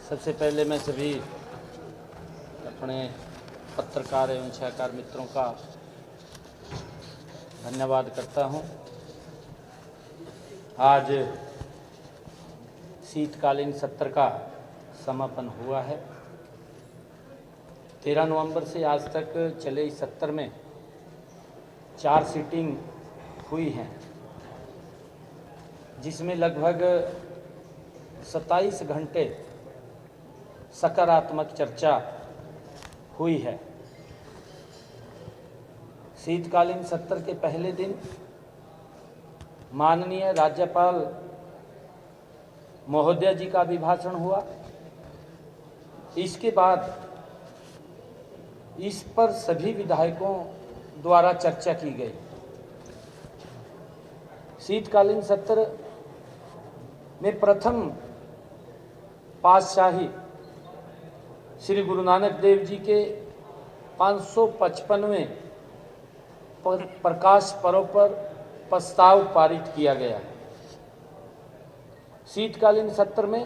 सबसे पहले मैं सभी अपने पत्रकार एवं छायाकार मित्रों का धन्यवाद करता हूं। आज शीतकालीन सत्र का समापन हुआ है। 13 नवंबर से आज तक चले इस सत्र में 4 सीटिंग हुई हैं, जिसमें लगभग 27 घंटे सकारात्मक चर्चा हुई है। शीतकालीन सत्र के पहले दिन माननीय राज्यपाल महोदया जी का अभिभाषण हुआ। इसके बाद इस पर सभी विधायकों द्वारा चर्चा की गई। शीतकालीन सत्र में प्रथम पातशाही श्री गुरु नानक देव जी के 555वें प्रकाश पर्व पर प्रस्ताव पारित किया गया है। शीतकालीन सत्र में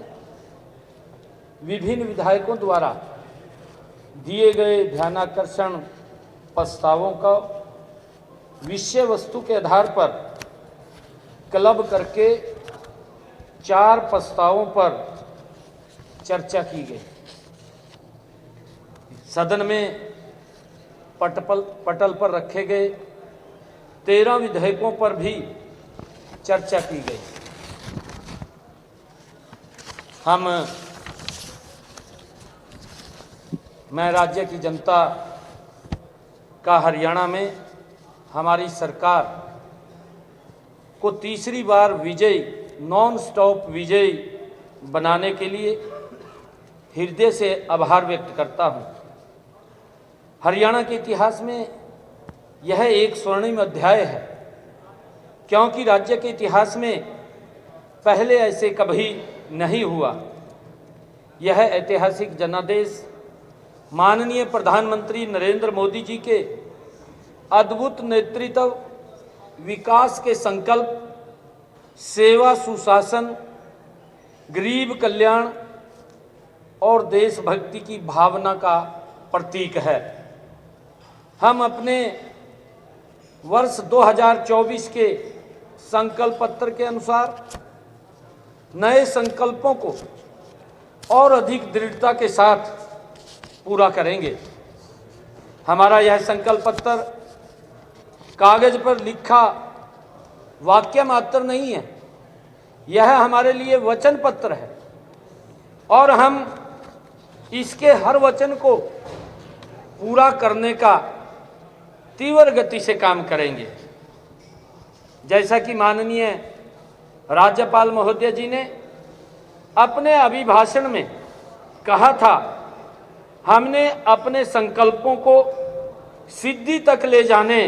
विभिन्न विधायकों द्वारा दिए गए ध्यानाकर्षण प्रस्तावों का विषय वस्तु के आधार पर क्लब करके 4 प्रस्तावों पर चर्चा की गई। सदन में पटल पर रखे गए 13 विधेयकों पर भी चर्चा की गई। मैं राज्य की जनता का हरियाणा में हमारी सरकार को तीसरी बार विजयी नॉन स्टॉप विजयी बनाने के लिए हृदय से आभार व्यक्त करता हूं। हरियाणा के इतिहास में यह एक स्वर्णिम अध्याय है, क्योंकि राज्य के इतिहास में पहले ऐसे कभी नहीं हुआ। यह ऐतिहासिक जनादेश माननीय प्रधानमंत्री नरेंद्र मोदी जी के अद्भुत नेतृत्व, विकास के संकल्प, सेवा, सुशासन, गरीब कल्याण और देशभक्ति की भावना का प्रतीक है। हम अपने वर्ष 2024 के संकल्प पत्र के अनुसार नए संकल्पों को और अधिक दृढ़ता के साथ पूरा करेंगे। हमारा यह संकल्प पत्र कागज पर लिखा वाक्य मात्र नहीं है, यह हमारे लिए वचन पत्र है और हम इसके हर वचन को पूरा करने का तीव्र गति से काम करेंगे। जैसा कि माननीय राज्यपाल महोदय जी ने अपने अभिभाषण में कहा था, हमने अपने संकल्पों को सिद्धि तक ले जाने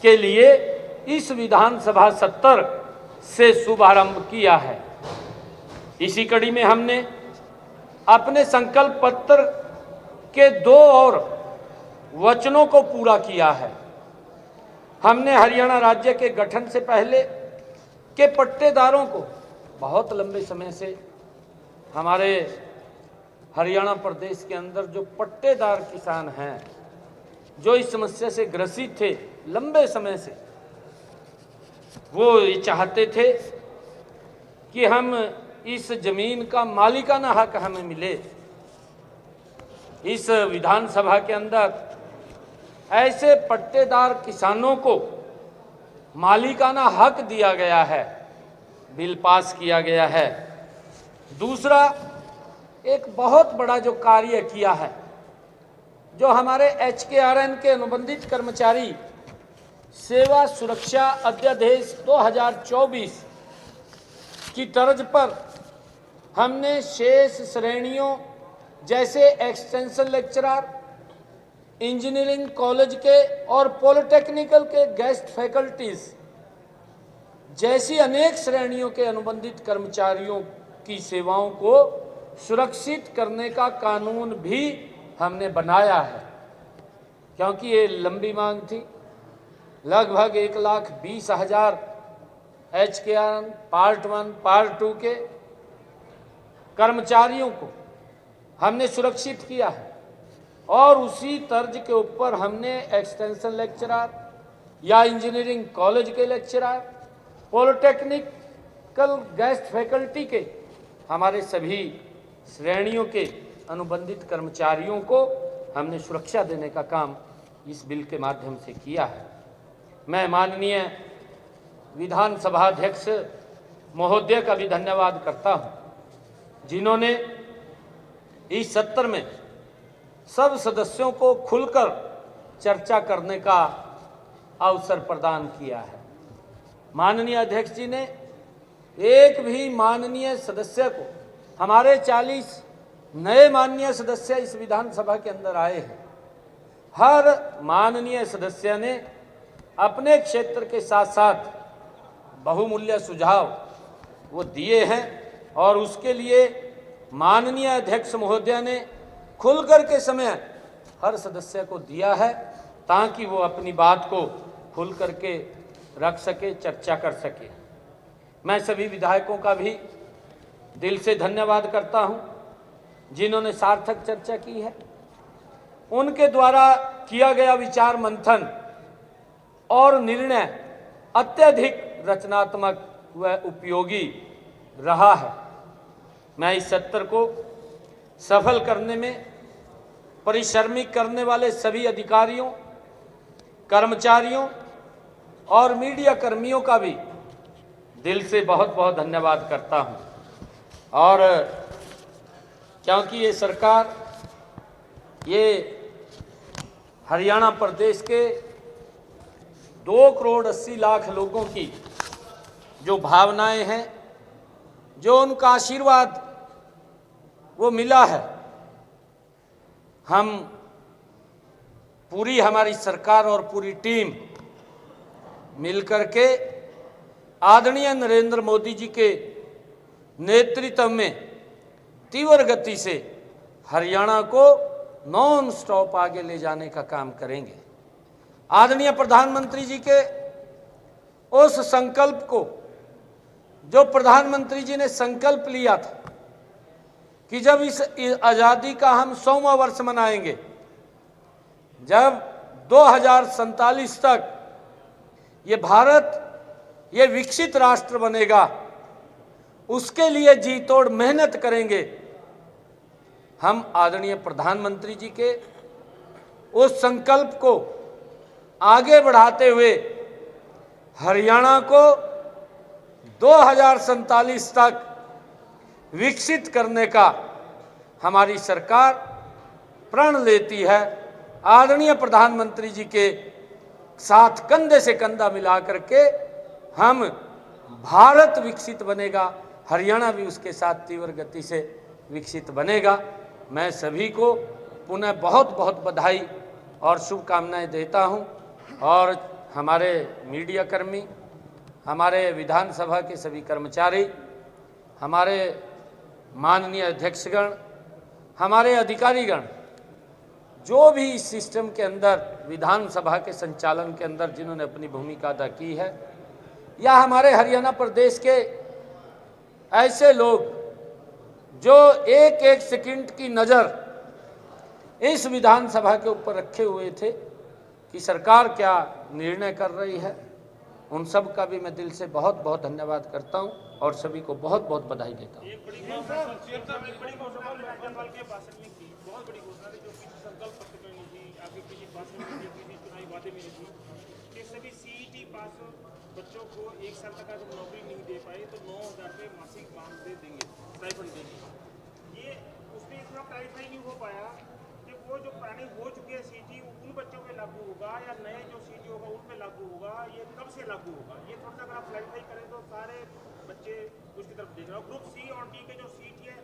के लिए इस विधानसभा सत्र से शुभारंभ किया है। इसी कड़ी में हमने अपने संकल्प पत्र के 2 और वचनों को पूरा किया है। हमने हरियाणा राज्य के गठन से पहले के पट्टेदारों को बहुत लंबे समय से हमारे हरियाणा प्रदेश के अंदर जो पट्टेदार किसान हैं, जो इस समस्या से ग्रसित थे लंबे समय से, वो ये चाहते थे कि हम इस जमीन का मालिकाना हक हमें मिले। इस विधानसभा के अंदर ऐसे पट्टेदार किसानों को मालिकाना हक दिया गया है, बिल पास किया गया है। दूसरा, एक बहुत बड़ा जो कार्य किया है, जो हमारे HKRN के अनुबंधित कर्मचारी सेवा सुरक्षा अध्यादेश 2024 की तर्ज पर हमने शेष श्रेणियों जैसे एक्सटेंशन लेक्चरर, इंजीनियरिंग कॉलेज के और पॉलिटेक्निकल के गेस्ट फैकल्टीज जैसी अनेक श्रेणियों के अनुबंधित कर्मचारियों की सेवाओं को सुरक्षित करने का कानून भी हमने बनाया है, क्योंकि ये लंबी मांग थी। लगभग 1,20,000 HKRN पार्ट 1 पार्ट 2 के कर्मचारियों को हमने सुरक्षित किया है और उसी तर्ज के ऊपर हमने एक्सटेंशन लेक्चरर या इंजीनियरिंग कॉलेज के लेक्चरर, पॉलिटेक्निकल गेस्ट फैकल्टी के हमारे सभी श्रेणियों के अनुबंधित कर्मचारियों को हमने सुरक्षा देने का काम इस बिल के माध्यम से किया है। मैं माननीय विधानसभा अध्यक्ष महोदय का भी धन्यवाद करता हूं, जिन्होंने इस सत्र में सब सदस्यों को खुलकर चर्चा करने का अवसर प्रदान किया है। माननीय अध्यक्ष जी ने एक भी माननीय सदस्य को, हमारे 40 नए माननीय सदस्य इस विधानसभा के अंदर आए हैं, हर माननीय सदस्य ने अपने क्षेत्र के साथ साथ बहुमूल्य सुझाव वो दिए हैं और उसके लिए माननीय अध्यक्ष महोदय ने खुलकर के समय हर सदस्य को दिया है ताकि वो अपनी बात को खुल करके रख सके, चर्चा कर सके। मैं सभी विधायकों का भी दिल से धन्यवाद करता हूं जिन्होंने सार्थक चर्चा की है। उनके द्वारा किया गया विचार मंथन और निर्णय अत्यधिक रचनात्मक व उपयोगी रहा है। मैं इस सत्र को सफल करने में परिश्रमिक करने वाले सभी अधिकारियों, कर्मचारियों और मीडिया कर्मियों का भी दिल से बहुत बहुत धन्यवाद करता हूं। और क्योंकि ये सरकार, ये हरियाणा प्रदेश के 2,80,00,000 लोगों की जो भावनाएं हैं, जो उनका आशीर्वाद वो मिला है, हम पूरी हमारी सरकार और पूरी टीम मिलकर के आदरणीय नरेंद्र मोदी जी के नेतृत्व में तीव्र गति से हरियाणा को नॉन स्टॉप आगे ले जाने का काम करेंगे। आदरणीय प्रधानमंत्री जी के उस संकल्प को, जो प्रधानमंत्री जी ने संकल्प लिया था कि जब इस आज़ादी का हम 100वां वर्ष मनाएंगे, जब 2047 तक ये भारत ये विकसित राष्ट्र बनेगा, उसके लिए जी तोड़ मेहनत करेंगे। हम आदरणीय प्रधानमंत्री जी के उस संकल्प को आगे बढ़ाते हुए हरियाणा को 2047 तक विकसित करने का हमारी सरकार प्रण लेती है। आदरणीय प्रधानमंत्री जी के साथ कंधे से कंधा मिला करके हम भारत विकसित बनेगा, हरियाणा भी उसके साथ तीव्र गति से विकसित बनेगा। मैं सभी को पुनः बहुत बहुत बधाई और शुभकामनाएं देता हूं और हमारे मीडिया कर्मी, हमारे विधानसभा के सभी कर्मचारी, हमारे माननीय अध्यक्षगण, हमारे अधिकारीगण, जो भी इस सिस्टम के अंदर विधानसभा के संचालन के अंदर जिन्होंने अपनी भूमिका अदा की है, या हमारे हरियाणा प्रदेश के ऐसे लोग जो एक एक सेकंड की नज़र इस विधानसभा के ऊपर रखे हुए थे कि सरकार क्या निर्णय कर रही है, उन सब का भी मैं दिल से बहुत बहुत धन्यवाद करता हूं और सभी को बहुत बहुत बधाई देता हूं। बच्चों को 1 साल तक अगर नौकरी नहीं दे पाए तो 9,000 रुपये मासिक मानदेय देंगे, स्टाइपेंड देंगे। ये उसमें इतना क्लैरिफाई नहीं हो पाया कि वो जो पुरानी हो चुकी है सीटी उन बच्चों पे लागू होगा या नए जो सीटी होगा उन पे लागू होगा, ये कब से लागू होगा, ये थोड़ा सा अगर आप क्लैरिफाई करें तो सारे बच्चे उसकी तरफ देख रहे हो। ग्रुप सी और डी के जो सीट है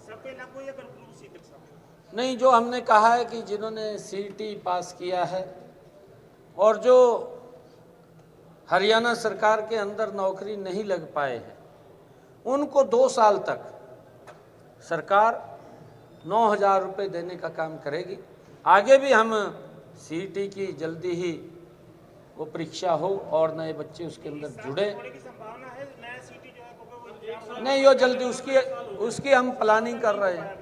सब पे लागू है या ग्रुप सी तक सब नहीं? जो हमने कहा है कि जिन्होंने सीटी पास किया है और जो हरियाणा सरकार के अंदर नौकरी नहीं लग पाए हैं, उनको 2 साल तक सरकार 9,000 रुपये देने का काम करेगी। आगे भी हम सीटी की जल्दी ही वो परीक्षा हो और नए बच्चे उसके अंदर जुड़े। नहीं, वो जल्दी उसकी हम प्लानिंग कर रहे हैं।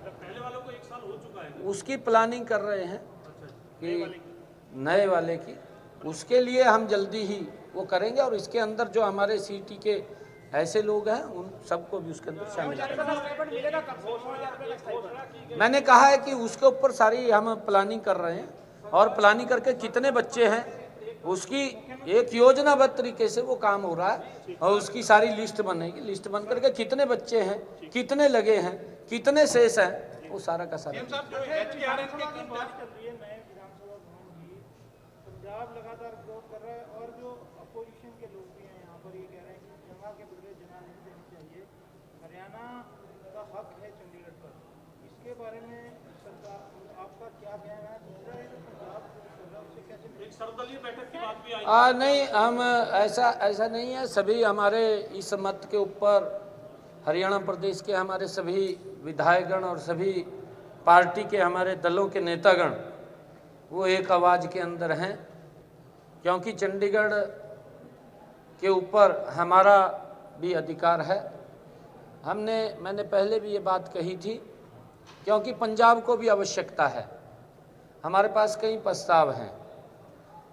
साल हो चुका है। उसकी प्लानिंग कर रहे हैं कि नए वाले की, उसके लिए हम जल्दी ही वो करेंगे और इसके अंदर जो हमारे सिटी के ऐसे लोग हैं उन सबको भी उसके अंदर शामिल करेंगे। मैंने कहा है कि उसके ऊपर सारी हम प्लानिंग कर रहे हैं और प्लानिंग करके कितने बच्चे हैं उसकी एक योजनाबद्ध तरीके से वो काम हो रहा है और उसकी सारी लिस्ट बनेगी। लिस्ट बन करके कितने बच्चे हैं, कितने लगे हैं, कितने शेष हैं, वो सारा का सारा। पंजाब लगातार विरोध कर रहा है और जो अपोजिशन के लोग भी हैं यहाँ पर ये कह रहे हैं कि जगह के बदले जगह नहीं देनी चाहिए, हरियाणा का हक है चंडीगढ़ पर। इसके बारे में सरकार आपका क्या कहना है? दूसरा है जो पंजाब से कैसे एक सर्वदलीय बैठक की बात भी आई। नहीं, हम ऐसा नहीं है। सभी हमारे इस मत के ऊपर हरियाणा प्रदेश के हमारे सभी विधायकगण और सभी पार्टी के हमारे दलों के नेतागण वो एक आवाज़ के अंदर हैं, क्योंकि चंडीगढ़ के ऊपर हमारा भी अधिकार है। मैंने पहले भी ये बात कही थी, क्योंकि पंजाब को भी आवश्यकता है। हमारे पास कई प्रस्ताव हैं,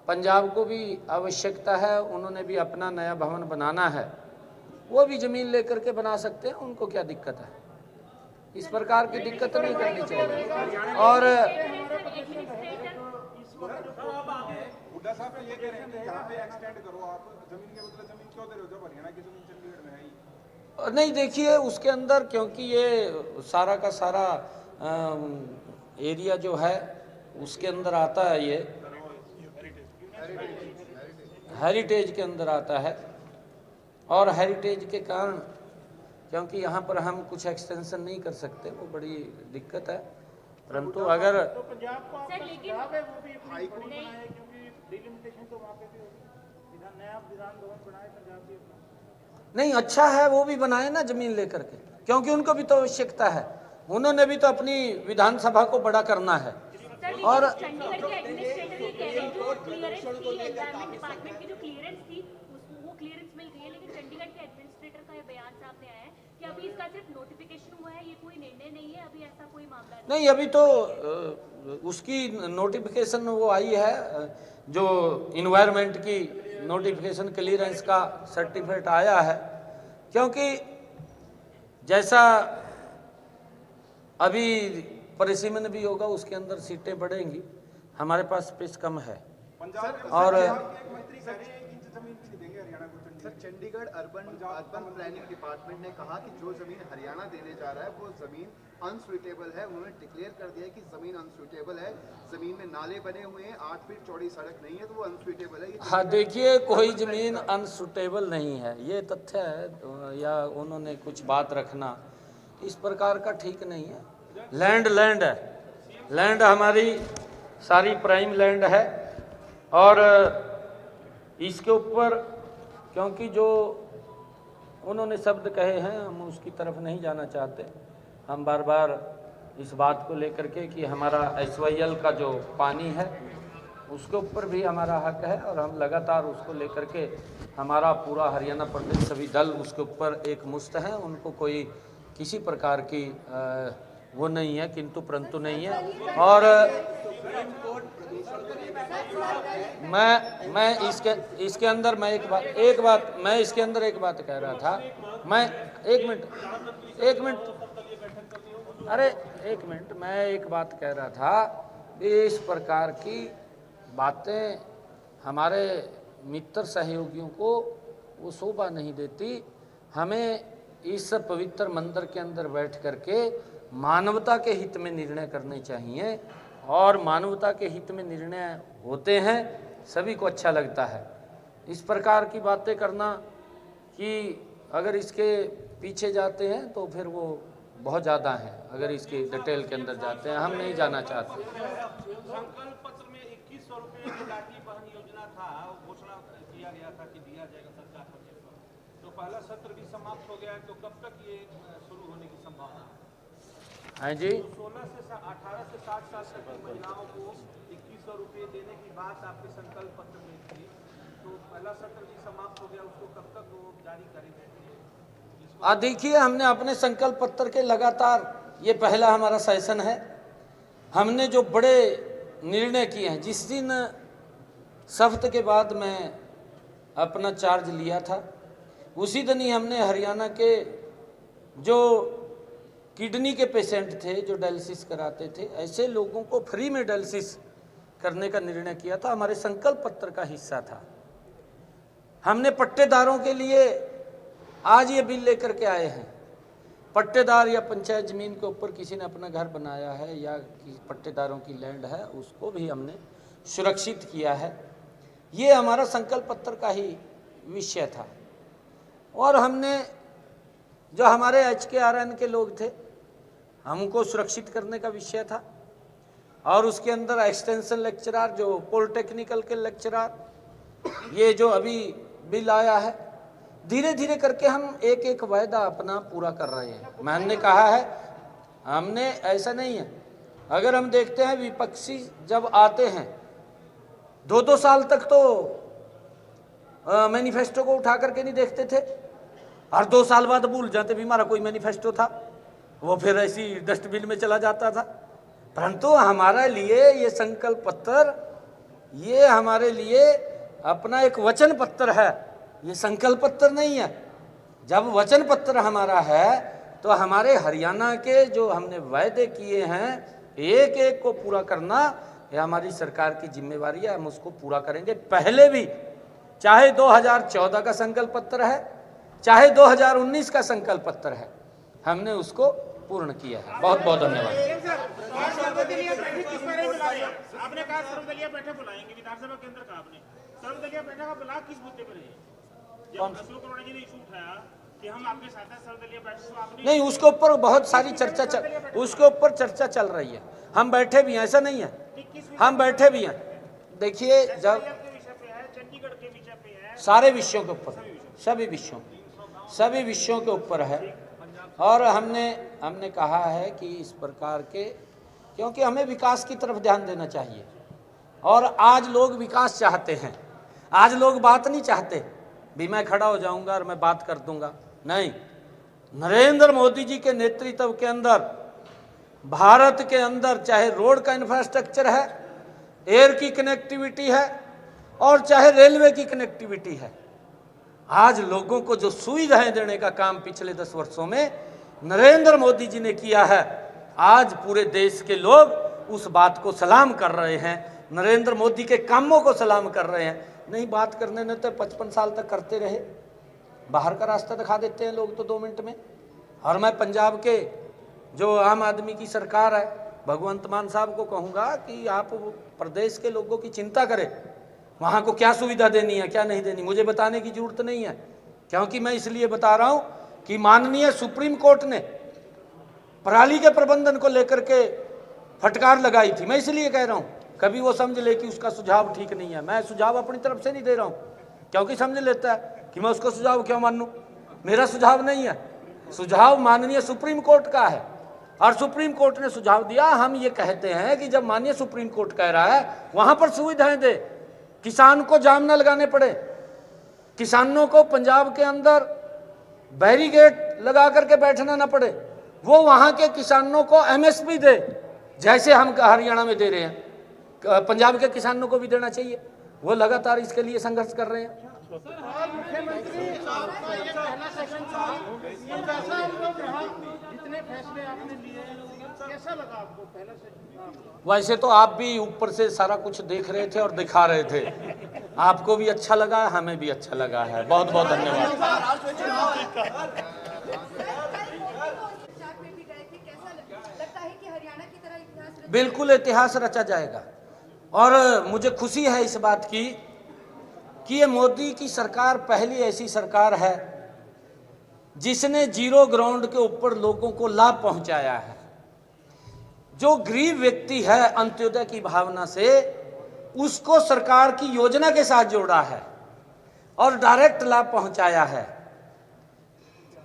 पंजाब को भी आवश्यकता है। उन्होंने भी अपना नया भवन बनाना है, वो भी ज़मीन लेकर के बना सकते हैं, उनको क्या दिक्कत है? इस प्रकार की दिक्कत नहीं करनी चाहिए। और हुड्डा साहब ये कह रहे हैं कि यहाँ पे एक्सटेंड करो, आप जमीन के बदले जमीन क्यों दे रहे हो जब हरियाणा की जमीन चंडीगढ़ में है ही? नहीं, देखिए उसके अंदर, क्योंकि ये सारा का सारा एरिया जो है उसके अंदर आता है, ये हेरिटेज के अंदर आता है और हेरिटेज के कारण क्योंकि यहाँ पर हम कुछ एक्सटेंशन नहीं कर सकते, वो बड़ी दिक्कत है। परंतु अगर तो पंजाब को आपका सुझाव है वो भी अपनी बड़ी बनाए, क्योंकि डिलिमिटेशन तो वहाँ पे भी होगी। नया विधान भवन बनाए पंजाब भी अपना। नहीं, अच्छा है वो भी बनाए ना ज़मीन लेकर के, क्योंकि उनको भी तो आवश्यकता है। उन्होंने भी तो अपनी विधानसभा को बड़ा करना है। और चंडीगढ़ के एडमिनिस्ट्रेटर ये कह रहे हैं जो क्लियरेंस थी, एनवायरनमेंट डिपार्टमेंट की जो क्लियरेंस थी वो क्लियरेंस मिल गई है, लेकिन चंडीगढ़ के एडमिनिस्ट्रेटर का ये बयान सामने आया है कि अभी इसका सिर्फ नोटिफिकेशन हुआ है, ये कोई निर्णय नहीं है, अभी ऐसा कोई मामला नहीं, अभी तो उसकी नोटिफिकेशन वो आई है, जो इन्वायरमेंट की नोटिफिकेशन क्लियरेंस का सर्टिफिकेट आया है। क्योंकि जैसा अभी परिसीमन भी होगा उसके अंदर सीटें बढ़ेंगी, हमारे पास स्पेस कम है। और मंत्री कह रहे हैं 1 इंच जमीन भी नहीं देंगे हरियाणा को। Sir, Chandigarh urban planning department ने कहा कि जो जमीन हरियाणा देने जा रहा है वो जमीन अनसुइटेबल है। उन्होंने डिक्लेयर कर दिया है कि जमीन अनसुइटेबल है, जमीन में नाले बने हुए हैं, 8 फीट चौड़ी सड़क नहीं है, तो वो अनसुइटेबल है। हाँ, देखिए कोई ज़मीन अनसुटेबल नहीं है, ये तथ्य है, या उन्होंने कुछ बात रखना इस प्रकार का ठीक नहीं है। लैंड है, लैंड हमारी सारी प्राइम लैंड है और इसके ऊपर क्योंकि जो उन्होंने शब्द कहे हैं हम उसकी तरफ नहीं जाना चाहते। हम बार बार इस बात को लेकर के कि हमारा SYL का जो पानी है उसके ऊपर भी हमारा हक है और हम लगातार उसको लेकर के हमारा पूरा हरियाणा प्रदेश सभी दल उसके ऊपर एक मुस्त हैं। उनको कोई किसी प्रकार की वो नहीं है, किंतु परंतु नहीं है। और मैं इसके अंदर मैं इसके अंदर एक बात कह रहा था। मैं एक मिनट मैं एक बात कह रहा था, इस प्रकार की बातें हमारे मित्र सहयोगियों को वो शोभा नहीं देती। हमें इस पवित्र मंदिर के अंदर बैठ करके मानवता के हित में निर्णय करने चाहिए और मानवता के हित में निर्णय होते हैं, सभी को अच्छा लगता है। इस प्रकार की बातें करना कि अगर इसके पीछे जाते हैं तो फिर वो बहुत ज़्यादा है, अगर इसकी डिटेल के अंदर जाते हैं हम नहीं जाना चाहते। संकल्प पत्र में 2100 रुपए की लाठी बहन योजना था, घोषणा किया गया था कि दिया जाएगा सरकार बजट पर, तो पहला सत्र भी समाप्त हो गया है, तो कब तक ये शुरू होने की संभावना है? हाँ जी, 18 से 60 साल तक की महिलाओं को 2100 रुपये देने की बात आपके संकल्प पत्र में थी, तो पहला सत्र भी समाप्त हो गया, उसको कब तक वो जारी करेंगे? देखिए हमने अपने संकल्प पत्र के लगातार, ये पहला हमारा सेशन है, हमने जो बड़े निर्णय किए हैं, जिस दिन शपथ के बाद मैं अपना चार्ज लिया था उसी दिन ही हमने हरियाणा के जो किडनी के पेशेंट थे, जो डायलिसिस कराते थे, ऐसे लोगों को फ्री में डायलिसिस करने का निर्णय किया था। हमारे संकल्प पत्र का हिस्सा था। हमने पट्टेदारों के लिए आज ये बिल लेकर के आए हैं। पट्टेदार या पंचायत जमीन के ऊपर किसी ने अपना घर बनाया है या पट्टेदारों की लैंड है, उसको भी हमने सुरक्षित किया है। ये हमारा संकल्प पत्र का ही विषय था। और हमने जो हमारे HKRN के लोग थे, हमको सुरक्षित करने का विषय था। और उसके अंदर एक्सटेंशन लेक्चरर, जो पॉलिटेक्निकल के लेक्चरर, ये जो अभी बिल आया है, धीरे धीरे करके हम एक एक वायदा अपना पूरा कर रहे हैं। मैंने कहा है, हमने ऐसा नहीं है, अगर हम देखते हैं विपक्षी जब आते हैं 2-2 साल तक तो मैनिफेस्टो को उठा करके नहीं देखते थे, और 2 साल बाद भूल जाते भी हमारा कोई मैनिफेस्टो था, वो फिर ऐसी डस्टबिन में चला जाता था। परंतु हमारे लिए ये संकल्प पत्र, ये हमारे लिए अपना एक वचन पत्र है, ये संकल्प पत्र नहीं है। जब वचन पत्र हमारा है तो हमारे हरियाणा के जो हमने वायदे किए हैं एक एक को पूरा करना ये हमारी सरकार की जिम्मेवारी है। हम उसको पूरा करेंगे। पहले भी चाहे 2014 का संकल्प पत्र है, चाहे 2019 का संकल्प पत्र है, हमने उसको पूर्ण किया है। बहुत बहुत धन्यवाद। आपने कहा सर्वदलीय बैठक बुलाएंगे, विधानसभा के अंदर कहा आपने सर्वदलीय बैठक का बुला किस मुद्दे पर है? जब अशोक अरोड़ा जी ने इशू उठाया कि हम आपके साथ सर्वदलीय बैठक, आपने नहीं, उसके ऊपर बहुत सारी उसके ऊपर चर्चा चल रही है। हम बैठे भी हैं, ऐसा नहीं है, हम बैठे भी हैं। देखिए, जब चंडीगढ़ के विषय पे है, सारे विषयों के ऊपर, सभी विषयों के ऊपर है। और हमने कहा है कि इस प्रकार के, क्योंकि हमें विकास की तरफ ध्यान देना चाहिए। और आज लोग विकास चाहते हैं, आज लोग बात नहीं चाहते भी मैं खड़ा हो जाऊंगा और मैं बात कर दूंगा। नहीं, नरेंद्र मोदी जी के नेतृत्व के अंदर भारत के अंदर चाहे रोड का इंफ्रास्ट्रक्चर है, एयर की कनेक्टिविटी है, और चाहे रेलवे की कनेक्टिविटी है, आज लोगों को जो सुविधाएं देने का काम पिछले 10 वर्षों में नरेंद्र मोदी जी ने किया है, आज पूरे देश के लोग उस बात को सलाम कर रहे हैं, नरेंद्र मोदी के कामों को सलाम कर रहे हैं। नहीं, बात करने ने तो 55 साल तक करते रहे, बाहर का रास्ता दिखा देते हैं लोग तो 2 मिनट में। और मैं पंजाब के जो आम आदमी की सरकार है, भगवंत मान साहब को कहूँगा कि आप प्रदेश के लोगों की चिंता करें, वहाँ को क्या सुविधा देनी है क्या नहीं देनी, मुझे बताने की जरूरत नहीं है। क्योंकि मैं इसलिए बता रहा हूँ कि माननीय सुप्रीम कोर्ट ने पराली के प्रबंधन को लेकर के फटकार लगाई थी। मैं इसलिए कह रहा हूँ, कभी वो समझ ले कि उसका सुझाव ठीक नहीं है। मैं सुझाव अपनी तरफ से नहीं दे रहा हूँ, क्योंकि समझ लेता है कि मैं उसको सुझाव क्यों मानूं। मेरा सुझाव नहीं है, सुझाव माननीय सुप्रीम कोर्ट का है, और सुप्रीम कोर्ट ने सुझाव दिया। हम ये कहते हैं कि जब माननीय सुप्रीम कोर्ट कह रहा है वहां पर सुविधाएं दे, किसान को जाम न लगाने पड़े, किसानों को पंजाब के अंदर बैरिकेड लगा करके बैठना ना पड़े, वो वहां के किसानों को MSP दे, जैसे हम हरियाणा में दे रहे हैं, पंजाब के किसानों को भी देना चाहिए। वो लगातार इसके लिए संघर्ष कर रहे हैं। मुख्यमंत्री आपका ये पहला सेशन था, जितने फैसले आपने लिए कैसा लगा आपको? पहला सेशन था। वैसे तो आप भी ऊपर से सारा कुछ देख रहे थे और दिखा रहे थे, आपको भी अच्छा लगा, हमें भी अच्छा लगा है। बहुत बहुत धन्यवाद। बिल्कुल इतिहास रचा जाएगा, और मुझे खुशी है इस बात की कि ये मोदी की सरकार पहली ऐसी सरकार है जिसने जीरो ग्राउंड के ऊपर लोगों को लाभ पहुंचाया है। जो गरीब व्यक्ति है, अंत्योदय की भावना से उसको सरकार की योजना के साथ जोड़ा है और डायरेक्ट लाभ पहुंचाया है।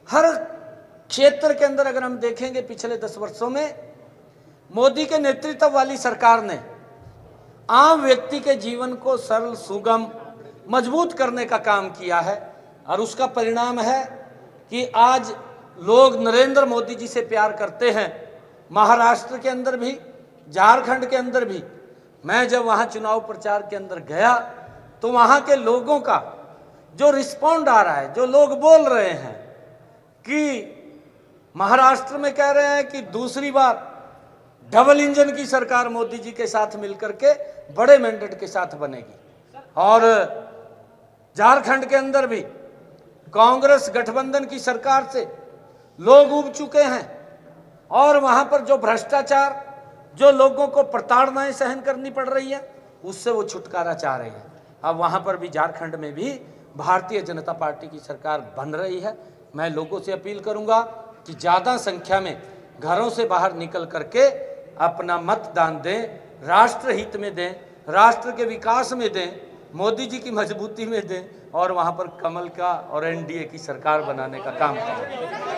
हर क्षेत्र के अंदर अगर हम देखेंगे पिछले 10 वर्षों में मोदी के नेतृत्व वाली सरकार ने आम व्यक्ति के जीवन को सरल, सुगम, मजबूत करने का काम किया है, और उसका परिणाम है कि आज लोग नरेंद्र मोदी जी से प्यार करते हैं। महाराष्ट्र के अंदर भी झारखंड के अंदर भी मैं जब वहाँ चुनाव प्रचार के अंदर गया तो वहाँ के लोगों का जो रिस्पॉन्ड आ रहा है, जो लोग बोल रहे हैं कि महाराष्ट्र में कह रहे हैं कि दूसरी बार डबल इंजन की सरकार मोदी जी के साथ मिलकर के बड़े मैंडेट के साथ बनेगी, और झारखंड के अंदर भी कांग्रेस गठबंधन की सरकार से लोग उब चुके हैं, और वहां पर जो भ्रष्टाचार, जो लोगों को प्रताड़नाएं सहन करनी पड़ रही है, उससे वो छुटकारा चाह रहे हैं। अब वहां पर भी झारखंड में भी भारतीय जनता पार्टी की सरकार बन रही है। मैं लोगों से अपील करूंगा कि ज़्यादा संख्या में घरों से बाहर निकल करके अपना मतदान दें, राष्ट्र हित में दें, राष्ट्र के विकास में दें, मोदी जी की मजबूती में दें, और वहां पर कमल का और एनडीए की सरकार बनाने का काम करें।